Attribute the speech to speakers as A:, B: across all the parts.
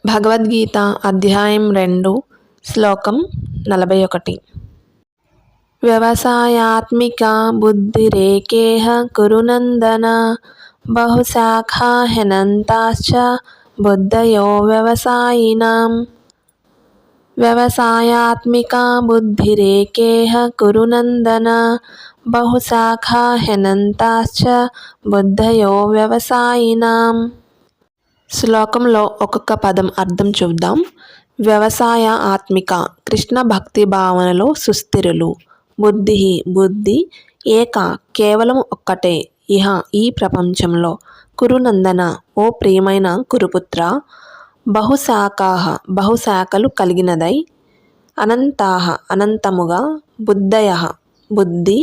A: భగవద్గీత అధ్యాయం 2 శ్లోకం 41. వ్యవసాయాత్మికా బుద్ధిరేకేహ కురునందన బహుశాఖా హ్యనంతాశ్చ బుద్ధయో వ్యవసాయినాం. వ్యవసాయాత్మికా బుద్ధిరేకేహ కురునందన బహుశాఖా హ్యనంతాశ్చ బుద్ధయో వ్యవసాయినాం. శ్లోకంలో ఒక్కొక్క పదం అర్థం చూద్దాం. వ్యవసాయ ఆత్మిక కృష్ణ భక్తి భావనలో సుస్థిరులు. బుద్ధి ఏక కేవలం ఒక్కటే ఇహ ఈ ప్రపంచంలో. కురునందన ఓ ప్రియమైన కురుపుత్ర. బహుశాఖాః బహుశాఖలు కలిగినదై. అనంతాః అనంతముగా. బుద్ధయః బుద్ధి.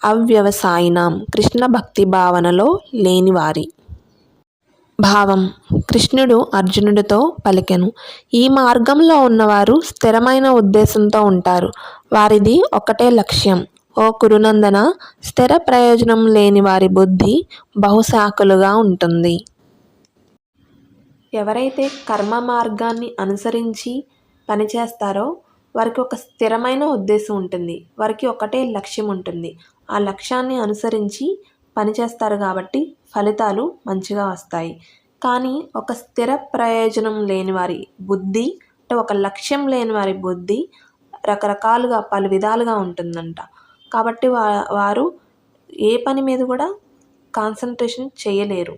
A: అవ్యవసాయినాం కృష్ణ భక్తి భావనలో లేనివారి. భావం. కృష్ణుడు అర్జునుడితో పలికెను, ఈ మార్గంలో ఉన్నవారు స్థిరమైన ఉద్దేశంతో ఉంటారు. వారిది ఒకటే లక్ష్యం. ఓ కురునందన, స్థిర ప్రయోజనం లేని వారి బుద్ధి బహుశాఖలుగా ఉంటుంది. ఎవరైతే కర్మ మార్గాన్ని అనుసరించి పనిచేస్తారో వారికి ఒక స్థిరమైన ఉద్దేశం ఉంటుంది. వారికి ఒకటే లక్ష్యం ఉంటుంది. ఆ లక్ష్యాన్ని అనుసరించి పనిచేస్తారు కాబట్టి ఫలితాలు మంచిగా వస్తాయి. కానీ ఒక స్థిర ప్రయోజనం లేని వారి బుద్ధి, అంటే ఒక లక్ష్యం లేని వారి బుద్ధి రకరకాలుగా పలు విధాలుగా ఉంటుందంట. కాబట్టి వారు ఏ పని మీద కూడా కాన్సన్ట్రేషన్ చేయలేరు.